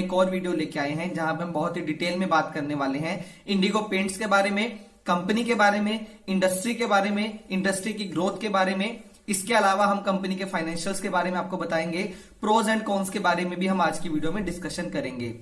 एक और वीडियो लेके आए हैं जहां पे हम बहुत ही डिटेल में बात करने वाले हैं इंडिगो पेंट्स के बारे में, कंपनी के बारे में, इंडस्ट्री के बारे में, इंडस्ट्री की ग्रोथ के बारे में। इसके अलावा हम कंपनी के फाइनेंशियल्स के बारे में आपको बताएंगे, प्रोज एंड कॉन्स के बारे में भी हम आज की वीडियो में डिस्कशन करेंगे।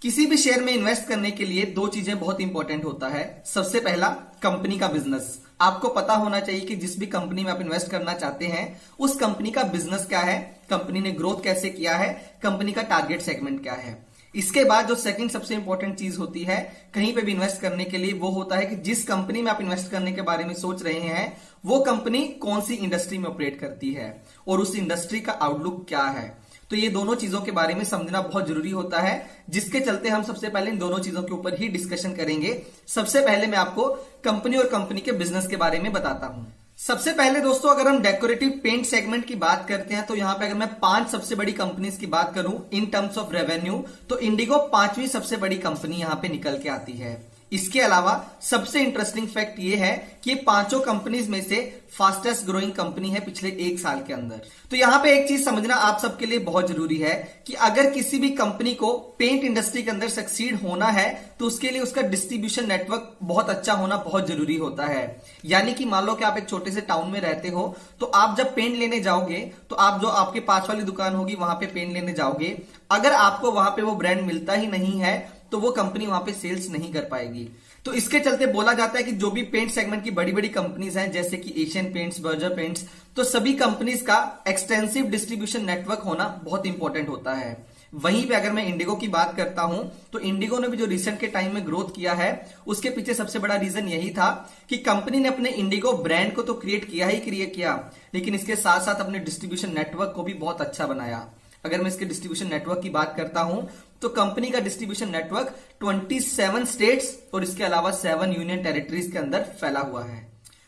किसी भी शेयर में इन्वेस्ट करने के लिए दो चीजें बहुत इंपॉर्टेंट होता है। सबसे पहला, कंपनी का बिजनेस। आपको पता होना चाहिए कि जिस भी कंपनी में आप इन्वेस्ट करना चाहते हैं उस कंपनी का बिजनेस क्या है, कंपनी ने ग्रोथ कैसे किया है, कंपनी का टारगेट सेगमेंट क्या है। इसके बाद जो सेकंड सबसे इंपॉर्टेंट चीज होती है कहीं पे भी इन्वेस्ट करने के लिए, वो होता है कि जिस कंपनी में आप इन्वेस्ट करने के बारे में सोच रहे हैं वो कंपनी कौन सी इंडस्ट्री में ऑपरेट करती है और उस इंडस्ट्री का आउटलुक क्या है। तो ये दोनों चीजों के बारे में समझना बहुत जरूरी होता है, जिसके चलते हम सबसे पहले इन दोनों चीजों के ऊपर ही डिस्कशन करेंगे। सबसे पहले मैं आपको कंपनी और कंपनी के बिजनेस के बारे में बताता हूं। सबसे पहले दोस्तों, अगर हम डेकोरेटिव पेंट सेगमेंट की बात करते हैं तो यहां पे अगर मैं 5 सबसे बड़ी कंपनीज की बात करूं इन टर्म्स ऑफ रेवेन्यू, तो इंडिगो 5वीं सबसे बड़ी कंपनी यहां पे निकल के आती है। इसके अलावा सबसे इंटरेस्टिंग फैक्ट ये है कि ये पांचों कंपनीज में से फास्टेस्ट ग्रोइंग कंपनी है पिछले 1 साल के अंदर। तो यहां पे एक चीज समझना आप सबके लिए बहुत जरूरी है कि अगर किसी भी कंपनी को पेंट इंडस्ट्री के अंदर सक्सीड होना है तो उसके लिए उसका डिस्ट्रीब्यूशन नेटवर्क बहुत अच्छा होना बहुत जरूरी होता है। यानी कि मान लो कि आप एक छोटे से टाउन में रहते हो, तो आप जब पेंट लेने जाओगे तो आप जो आपके पास वाली दुकान होगी वहां पे पेंट लेने जाओगे, अगर आपको वहां पे वो ब्रांड मिलता ही नहीं है तो वो कंपनी वहां पे सेल्स नहीं कर पाएगी। तो इसके चलते बोला जाता है कि जो भी पेंट सेगमेंट की बड़ी बड़ी कंपनीज हैं जैसे कि एशियन पेंट्स, बर्जर पेंट्स, तो सभी कंपनीज का एक्सटेंसिव डिस्ट्रीब्यूशन नेटवर्क होना बहुत इंपॉर्टेंट होता है। वहीं पे अगर मैं इंडिगो की बात करता हूं तो इंडिगो ने भी जो रिसेंट के टाइम में ग्रोथ किया है उसके पीछे सबसे बड़ा रीजन यही था कि कंपनी ने अपने इंडिगो ब्रांड को तो क्रिएट किया, लेकिन इसके साथ साथ अपने डिस्ट्रीब्यूशन नेटवर्क को भी बहुत अच्छा बनाया। अगर मैं इसके डिस्ट्रीब्यूशन नेटवर्क की बात करता हूं तो कंपनी का डिस्ट्रीब्यूशन नेटवर्क 27 स्टेट्स और इसके अलावा 7 यूनियन टेरिटरीज के अंदर फैला हुआ है।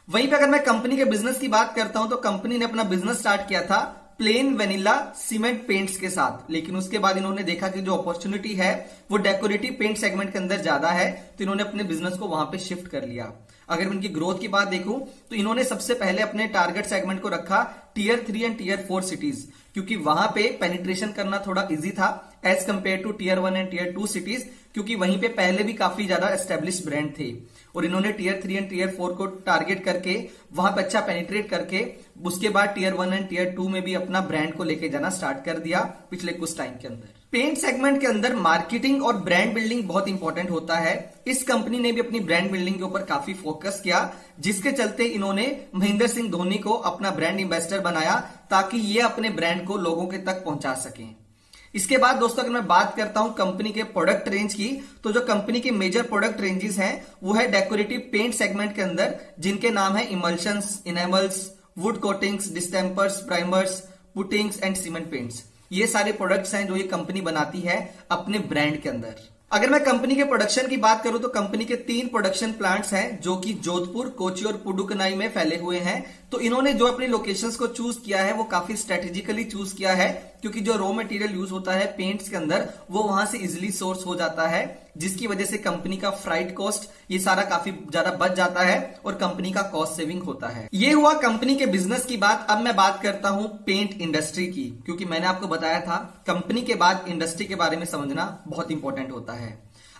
वहीं पे अगर मैं कंपनी के बिजनेस की बात करता हूं तो कंपनी ने अपना बिजनेस स्टार्ट किया था प्लेन वेनिला सीमेंट पेंट्स के साथ, लेकिन उसके बाद इन्होंने देखा कि जो अपॉर्चुनिटी है वो डेकोरेटिव पेंट सेगमेंट के अंदर ज्यादा है, तो इन्होंने अपने बिजनेस को वहां पे शिफ्ट कर लिया। अगर मैं इनकी ग्रोथ की बात देखूं तो इन्होंने सबसे पहले अपने टारगेट सेगमेंट को रखा टियर 3 एंड टियर 4 सिटीज, क्योंकि वहां पे पेनिट्रेशन करना थोड़ा इजी था as compared to tier 1 and tier 2 cities, क्योंकि वहीं पे पहले भी काफी ज्यादा एस्टेब्लिश ब्रांड थे। और इन्होंने टियर 3 एंड टियर 4 को टारगेट करके वहां पे अच्छा पेनिट्रेट करके उसके बाद टियर 1 एंड टियर 2 में भी अपना ब्रांड को लेके जाना स्टार्ट कर दिया पिछले कुछ टाइम के अंदर। पेंट सेगमेंट के अंदर मार्केटिंग और ब्रांड बिल्डिंग बहुत इंपॉर्टेंट होता है। इस कंपनी ने भी अपनी ब्रांड बिल्डिंग के ऊपर काफी फोकस किया, जिसके चलते इन्होंने महेंद्र सिंह धोनी को अपना ब्रांड एम्बेसडर बनाया ताकि ये अपने ब्रांड को लोगों के तक पहुंचा सकें। इसके बाद दोस्तों अगर मैं बात करता हूं कंपनी के प्रोडक्ट रेंज की, तो जो कंपनी के मेजर प्रोडक्ट रेंजेस हैं वो है डेकोरेटिव पेंट सेगमेंट के अंदर, जिनके नाम है emulsions, enamels, wood coatings, distempers, primers, puttings and cement paints. ये सारे प्रोडक्ट्स हैं जो ये कंपनी बनाती है अपने ब्रांड के अंदर। अगर मैं कंपनी के प्रोडक्शन की बात करूं तो कंपनी के 3 प्रोडक्शन प्लांट्स हैं जो कि जोधपुर, कोची और पुडुकनाई में फैले हुए हैं। तो इन्होंने जो अपनी लोकेशंस को चूज किया है वो काफी स्ट्रेटेजिकली चूज किया है, क्योंकि जो रॉ मटेरियल यूज होता है पेंट्स के अंदर वो वहां से इजिली सोर्स हो जाता है, जिसकी वजह से कंपनी का फ्राइट कॉस्ट ये सारा काफी ज्यादा बच जाता है और कंपनी का कॉस्ट सेविंग होता है। ये हुआ कंपनी के बिजनेस की बात। अब मैं बात करता हूं पेंट इंडस्ट्री की, क्योंकि मैंने आपको बताया था कंपनी के बाद इंडस्ट्री के बारे में समझना बहुत इंपॉर्टेंट होता है।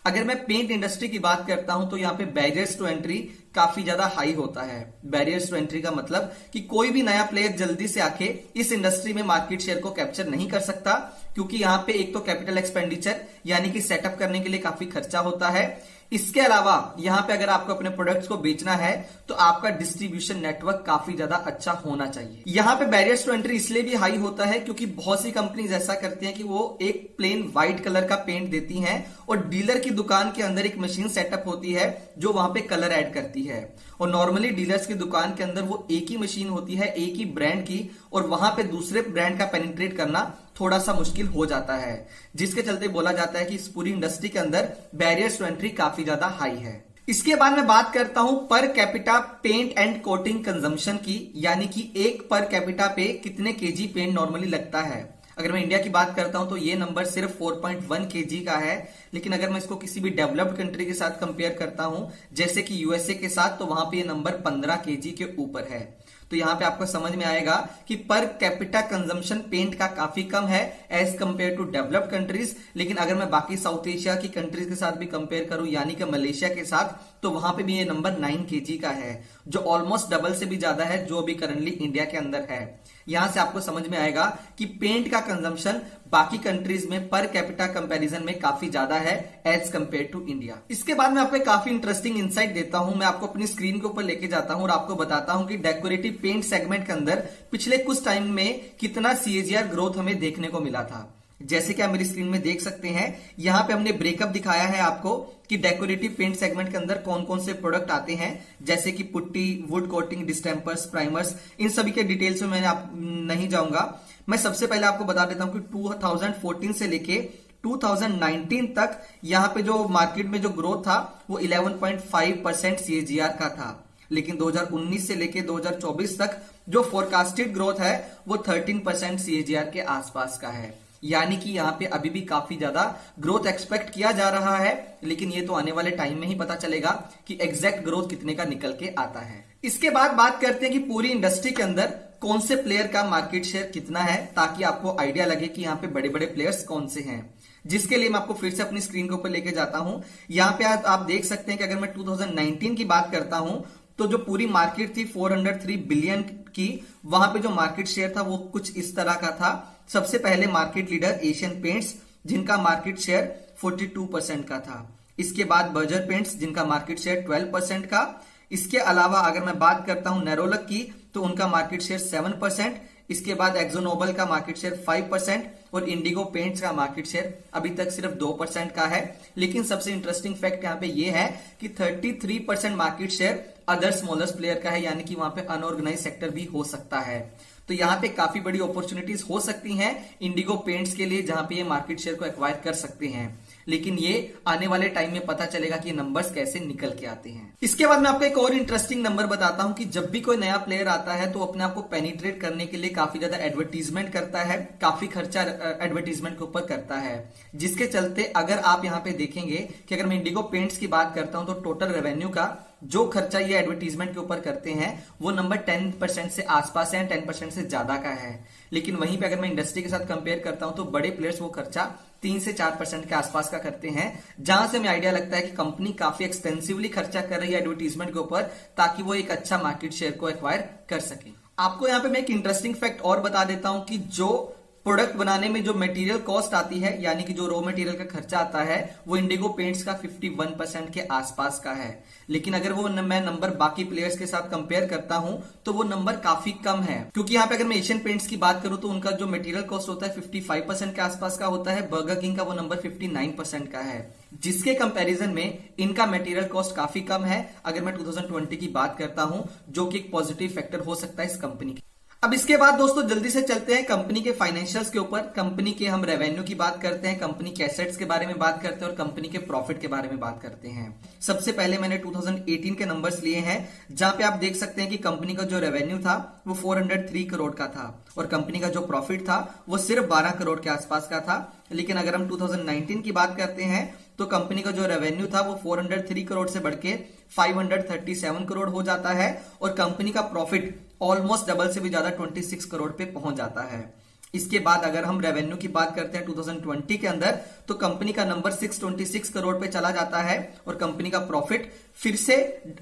अगर मैं पेंट इंडस्ट्री की बात करता हूं तो यहाँ पे बैरियर्स टू एंट्री काफी ज्यादा हाई होता है। बैरियर्स टू एंट्री का मतलब कि कोई भी नया प्लेयर जल्दी से आके इस इंडस्ट्री में मार्केट शेयर को कैप्चर नहीं कर सकता, क्योंकि यहाँ पे एक तो कैपिटल एक्सपेंडिचर यानी कि सेटअप करने के लिए काफी खर्चा होता है। इसके अलावा यहाँ पे अगर आपको अपने प्रोडक्ट्स को बेचना है तो आपका डिस्ट्रीब्यूशन नेटवर्क काफी ज्यादा अच्छा होना चाहिए। यहाँ पे बैरियर्स टू एंट्री इसलिए भी हाई होता है क्योंकि बहुत सी कंपनीज ऐसा करती हैं कि वो एक प्लेन व्हाइट कलर का पेंट देती हैं और डीलर की दुकान के अंदर एक मशीन सेटअप होती है जो वहां पे कलर ऐड करती है। और नॉर्मली डीलर्स की दुकान के अंदर वो एक ही मशीन होती है एक ही ब्रांड की, और वहां पे दूसरे ब्रांड का पेनिट्रेट करना थोड़ा सा मुश्किल हो जाता है, जिसके चलते बोला जाता है कि इस पूरी इंडस्ट्री के अंदर बैरियर्स टू एंट्री काफी ज्यादा हाई है। इसके बाद मैं बात करता हूं per capita paint and coating consumption की, यानी कि एक पर कैपिटा पे कितने केजी पेंट नॉर्मली लगता है। अगर मैं इंडिया की बात करता हूं तो ये नंबर सिर्फ 4.1 केजी का है, लेकिन अगर मैं इसको किसी भी डेवलप्ड कंट्री के साथ कंपेयर करता हूं जैसे कि यूएसए के साथ, तो वहां पे ये नंबर 15 केजी के ऊपर है। तो यहां पे आपको समझ में आएगा कि पर कैपिटा कंजम्पशन पेंट का काफी कम है as compared to developed countries. लेकिन अगर मैं बाकी साउथ एशिया की कंट्रीज के साथ भी कंपेयर करूं यानी कि मलेशिया के साथ, तो वहां पे भी ये नंबर 9 केजी का है, जो ऑलमोस्ट डबल से भी ज्यादा है जो अभी करंटली इंडिया के अंदर है। यहां से आपको समझ में आएगा कि पेंट का कंजम्पशन बाकी कंट्रीज में पर कैपिटा कंपैरिजन में काफी ज्यादा है एज कंपेयर टू इंडिया। इसके बाद मैं आपको एक काफी इंटरेस्टिंग इंसाइट देता हूं। मैं आपको अपनी स्क्रीन के ऊपर लेके जाता हूं और आपको बताता हूं कि डेकोरेटिव पेंट सेगमेंट के अंदर पिछले कुछ टाइम में कितना सीएजीआर ग्रोथ हमें देखने को मिला था। जैसे कि आप मेरी स्क्रीन में देख सकते हैं, यहां पे हमने ब्रेकअप दिखाया है आपको कि डेकोरेटिव पेंट सेगमेंट के अंदर कौन कौन से प्रोडक्ट आते हैं, जैसे कि पुट्टी, वुड कोटिंग, डिस्टेम्पर्स, प्राइमर्स। इन सभी के डिटेल्स में मैं आप नहीं जाऊंगा। मैं सबसे पहले आपको बता देता हूं कि 2014 से लेके 2019 तक यहां पे जो मार्केट में जो ग्रोथ था वो 11.5% सीएजीआर का था, लेकिन 2019 से लेके 2024 तक जो फोरकास्टेड ग्रोथ है वो 13% सीएजीआर के आसपास का है। यानी कि यहां पे अभी भी काफी ज्यादा ग्रोथ एक्सपेक्ट किया जा रहा है, लेकिन ये तो आने वाले टाइम में ही पता चलेगा कि एग्जैक्ट ग्रोथ कितने का निकल के आता है। इसके बाद बात करते हैं कि पूरी इंडस्ट्री के अंदर कौन से प्लेयर का मार्केट शेयर कितना है, ताकि आपको आइडिया लगे कि यहाँ पे बड़े बड़े प्लेयर्स कौन से हैं। जिसके लिए मैं आपको फिर से अपनी स्क्रीन के ऊपर लेके जाता हूं। यहाँ पे आप देख सकते हैं कि अगर मैं 2019 की बात करता हूं तो जो पूरी मार्केट थी 403 बिलियन की, वहां पे जो मार्केट शेयर था वो कुछ इस तरह का था। सबसे पहले मार्केट लीडर एशियन पेंट्स, जिनका मार्केट शेयर 42% का था। इसके बाद बर्जर पेंट्स, जिनका मार्केट शेयर 12% का। इसके अलावा अगर मैं बात करता हूं नेरोलक की, तो उनका मार्केट शेयर 7%। इसके बाद एक्सोनोबल का मार्केट शेयर 5% और इंडिगो पेंट्स का मार्केट शेयर अभी तक सिर्फ 2% का है। लेकिन सबसे इंटरेस्टिंग फैक्ट यहाँ पे ये है कि 33% market share other smallest player का है, यानी कि वहां पे अनऑर्गेनाइज सेक्टर भी हो सकता है। तो यहाँ पे काफी बड़ी अपॉर्चुनिटीज हो सकती हैं इंडिगो पेंट्स के लिए, जहां पे ये मार्केट शेयर को एक्वायर कर सकते हैं। लेकिन ये आने वाले टाइम में पता चलेगा कि ये नंबर्स कैसे निकल के आते हैं। इसके बाद मैं आपको एक और इंटरेस्टिंग नंबर बताता हूं कि जब भी कोई नया प्लेयर आता है तो अपने आप को पेनिट्रेट करने के लिए काफी ज्यादा एडवर्टीजमेंट करता है, काफी खर्चा एडवर्टीजमेंट के ऊपर करता है। जिसके चलते अगर आप यहाँ पे देखेंगे कि अगर मैं इंडिगो पेंट्स की बात करता हूं तो टोटल रेवेन्यू का जो खर्चा ये एडवर्टीजमेंट के ऊपर करते हैं वो नंबर 10% से आसपास है, 10% से ज्यादा का है। लेकिन वहीं पे अगर मैं इंडस्ट्री के साथ कंपेयर करता हूं तो बड़े प्लेयर्स वो खर्चा 3 से 4% के आसपास का करते हैं, जहां से हमें आइडिया लगता है कि कंपनी काफी एक्सपेंसिवली खर्चा कर रही है एडवर्टीजमेंट के ऊपर, ताकि वो एक अच्छा मार्केट शेयर को एक्वायर कर सके। आपको यहाँ पे मैं एक इंटरेस्टिंग फैक्ट और बता देता हूं कि जो प्रोडक्ट बनाने में जो मटेरियल कॉस्ट आती है, यानी कि जो रॉ मटेरियल का खर्चा आता है, वो इंडिगो पेंट्स का 51% के आसपास का है। लेकिन अगर वो मैं नंबर बाकी प्लेयर्स के साथ कंपेयर करता हूं तो वो नंबर काफी कम है, क्योंकि यहाँ पे अगर मैं एशियन पेंट्स की बात करूं तो उनका जो मटेरियल कॉस्ट होता है 55% के आसपास का होता है। बर्गर किंग का वो नंबर 59% का है, जिसके कंपैरिजन में इनका मटेरियल कॉस्ट काफी कम है अगर मैं 2020 की बात करता हूं, जो कि एक पॉजिटिव फैक्टर हो सकता है इस कंपनी की। अब इसके बाद दोस्तों जल्दी से चलते हैं कंपनी के फाइनेंशियल्स के ऊपर। कंपनी के हम रेवेन्यू की बात करते हैं, कंपनी के एसेट्स के बारे में बात करते हैं और कंपनी के प्रॉफिट के बारे में बात करते हैं। सबसे पहले मैंने 2018 के नंबर्स लिए हैं, जहां पे आप देख सकते हैं कि कंपनी का जो रेवेन्यू था वो 403 करोड़ का था और कंपनी का जो प्रॉफिट था वो सिर्फ 12 करोड़ के आसपास का था। लेकिन अगर हम 2019 की बात करते हैं तो कंपनी का जो रेवेन्यू था वो 403 करोड़ से बढ़ के 537 करोड़ हो जाता है और कंपनी का प्रॉफिट ऑलमोस्ट डबल से भी ज्यादा 26 करोड़ पे पहुंच जाता है। इसके बाद अगर हम रेवेन्यू की बात करते हैं 2020 के अंदर तो कंपनी का नंबर 626 करोड़ पे चला जाता है और कंपनी का प्रॉफिट फिर से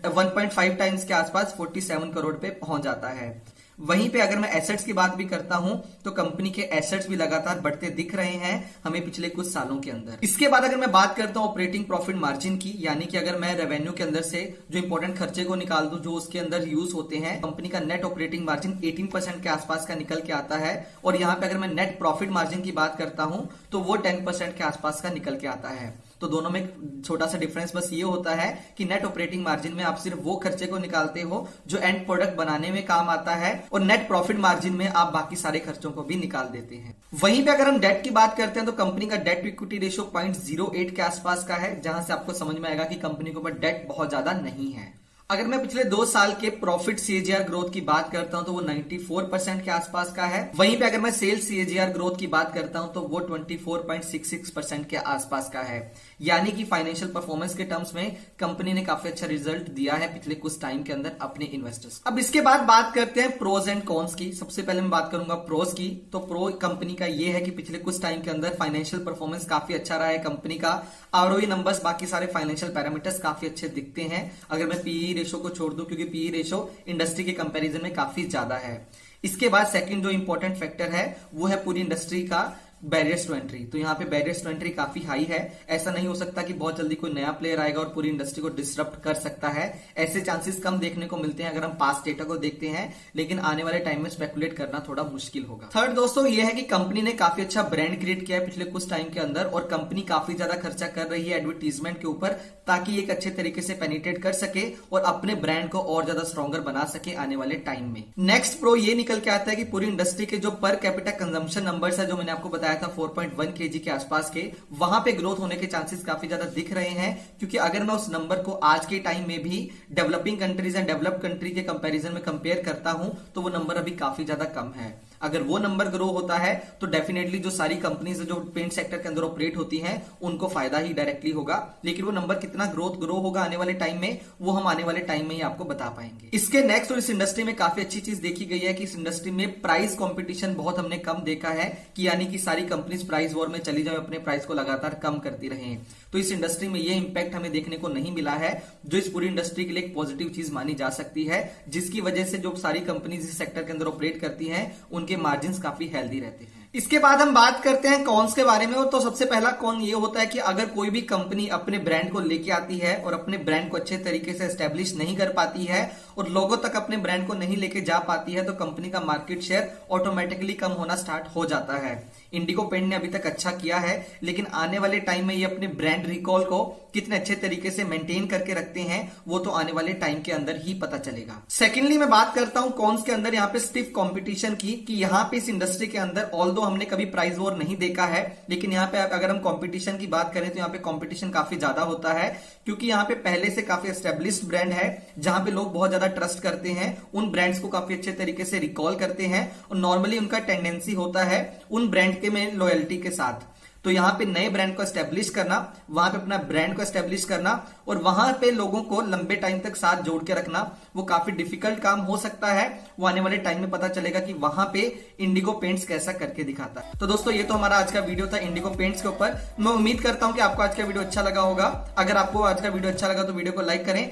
1.5 टाइम्स के आसपास 47 करोड़ पे पहुंच जाता है। वहीं पे अगर मैं एसेट्स की बात भी करता हूं तो कंपनी के एसेट्स भी लगातार बढ़ते दिख रहे हैं हमें पिछले कुछ सालों के अंदर। इसके बाद अगर मैं बात करता हूं ऑपरेटिंग प्रॉफिट मार्जिन की, यानी कि अगर मैं रेवेन्यू के अंदर से जो इंपॉर्टेंट खर्चे को निकाल दूं जो उसके अंदर यूज होते हैं, कंपनी का नेट ऑपरेटिंग मार्जिन 18% के आसपास का निकल के आता है। और यहाँ पे अगर मैं नेट प्रॉफिट मार्जिन की बात करता हूं तो वो 10% के आसपास का निकल के आता है। तो दोनों में छोटा सा डिफरेंस बस ये होता है कि नेट ऑपरेटिंग मार्जिन में आप सिर्फ वो खर्चे को निकालते हो जो एंड प्रोडक्ट बनाने में काम आता है और नेट प्रॉफिट मार्जिन में आप बाकी सारे खर्चों को भी निकाल देते हैं। वहीं पे अगर हम डेट की बात करते हैं तो कंपनी का डेट टू इक्विटी रेशियो 0.08 के आसपास का है, जहां से आपको समझ में आएगा कि कंपनी के ऊपर डेट बहुत ज्यादा नहीं है। अगर मैं पिछले 2 साल के प्रॉफिट सीएजीआर ग्रोथ की बात करता हूं तो वो 94% के आसपास का है। वहीं पे अगर मैं सेल्स सीएजीआर ग्रोथ की बात करता हूं तो वो 24.66% के आसपास का है। यानी कि फाइनेंशियल परफॉर्मेंस के टर्म्स में कंपनी ने काफी अच्छा रिजल्ट दिया है पिछले कुछ टाइम के अंदर अपने इन्वेस्टर्स। अब इसके बाद बात करते हैं प्रोज एंड कॉन्स की। सबसे पहले मैं बात करूंगा प्रोज की। तो प्रो कंपनी का ये है कि पिछले कुछ टाइम के अंदर फाइनेंशियल परफॉर्मेंस काफी अच्छा रहा है कंपनी का। आरओई नंबर्स, बाकी सारे फाइनेंशियल पैरामीटर्स काफी अच्छे दिखते हैं अगर मैं पीई रेशो को छोड़ दूं, क्योंकि पीई रेशो इंडस्ट्री के कंपैरिजन में काफी ज्यादा है। इसके बाद सेकंड जो इंपॉर्टेंट फैक्टर है वो है पूरी इंडस्ट्री का बैरियर्स टू एंट्री। तो यहाँ पे बैरियर्स टू एंट्री काफी हाई है। ऐसा नहीं हो सकता कि बहुत जल्दी कोई नया प्लेयर आएगा और पूरी इंडस्ट्री को डिसरप्ट कर सकता है। ऐसे चांसेस कम देखने को मिलते हैं अगर हम पास्ट डेटा को देखते हैं, लेकिन आने वाले टाइम में स्पेकुलेट करना थोड़ा मुश्किल होगा। थर्ड दोस्तों ये है कि कंपनी ने काफी अच्छा ब्रांड क्रिएट किया है पिछले कुछ टाइम के अंदर, और कंपनी काफी ज्यादा खर्चा कर रही है एडवर्टीजमेंट के ऊपर, ताकि एक अच्छे तरीके से पेनिट्रेट कर सके और अपने ब्रांड को और ज्यादा स्ट्रॉन्गर बना सके आने वाले टाइम में। नेक्स्ट प्रो ये निकल के आता है कि पूरी इंडस्ट्री के जो पर कैपिटा कंजम्पशन नंबर्स है, जो मैंने आपको बताया था 4.1 kg के आसपास के, वहां पे ग्रोथ होने के चांसेस काफी ज्यादा दिख रहे हैं। क्योंकि अगर मैं उस नंबर को आज के टाइम में भी developing countries and developed country के कंपैरिजन में कंपेयर करता हूं तो वो नंबर अभी काफी ज्यादा कम है। अगर वो नंबर ग्रो होता है तो डेफिनेटली जो सारी कंपनीज जो पेंट सेक्टर के अंदर ऑपरेट होती हैं उनको फायदा ही डायरेक्टली होगा। लेकिन वो नंबर कितना ग्रो होगा आने वाले टाइम में, वो हम आने वाले टाइम में ही आपको बता पाएंगे। इसके नेक्स्ट और इस इंडस्ट्री में काफी अच्छी चीज देखी गई है कि इस इंडस्ट्री में प्राइस कंपटीशन बहुत हमने कम देखा है, कि यानी कि सारी कंपनीज प्राइस वॉर में चली जाए, अपने प्राइस को लगातार कम करती रहे। तो इस इंडस्ट्री में ये इंपैक्ट हमें देखने को नहीं मिला है, जो इस पूरी इंडस्ट्री के लिए एक पॉजिटिव चीज मानी जा सकती है, जिसकी वजह से जो सारी कंपनीज इस सेक्टर के अंदर ऑपरेट करती हैं उनके मार्जिन काफी हेल्दी रहते हैं। इसके बाद हम बात करते हैं कॉन्स के बारे में। तो सबसे पहला कॉन ये होता है कि अगर कोई भी कंपनी अपने ब्रांड को लेके आती है और अपने ब्रांड को अच्छे तरीके से एस्टेब्लिश नहीं कर पाती है और लोगों तक अपने ब्रांड को नहीं लेके जा पाती है, तो कंपनी का मार्केट शेयर ऑटोमेटिकली कम होना स्टार्ट हो जाता है। इंडिगो पेंट ने अभी तक अच्छा किया है, लेकिन आने वाले टाइम में ये अपने ब्रांड रिकॉल को कितने अच्छे तरीके से मेंटेन करके रखते हैं वो तो आने वाले टाइम के अंदर ही पता चलेगा। सेकेंडली मैं बात करता हूं कॉन्स के अंदर यहाँ पे स्टिफ कंपटीशन की, कि यहाँ पे इस इंडस्ट्री के अंदर ऑल्दो हमने कभी प्राइस वॉर नहीं देखा है, लेकिन यहाँ पे अगर हम कंपटीशन की बात करें तो यहाँ पे कंपटीशन काफी ज्यादा होता है। क्योंकि यहाँ पे पहले से काफी एस्टेब्लिश्ड ब्रांड है जहां पे लोग बहुत ज्यादा ट्रस्ट करते हैं, उन ब्रांड्स को काफी अच्छे तरीके से रिकॉल करते हैं, और नॉर्मली उनका टेंडेंसी होता है उन ब्रांड के में लॉयल्टी के साथ। तो यहाँ पे नए ब्रांड को एस्टेब्लिश करना, वहां पे अपना ब्रांड को एस्टेब्लिश करना और वहां पे लोगों को लंबे टाइम तक साथ जोड़ के रखना, वो काफी डिफिकल्ट काम हो सकता है। वो आने वाले टाइम में पता चलेगा कि वहां पे इंडिगो पेंट्स कैसा करके दिखाता है। तो दोस्तों ये तो हमारा आज का वीडियो था इंडिगो पेंट्स के ऊपर। मैं उम्मीद करता हूं कि आपको आज का वीडियो अच्छा लगा होगा। अगर आपको आज का वीडियो अच्छा लगा तो वीडियो को लाइक करें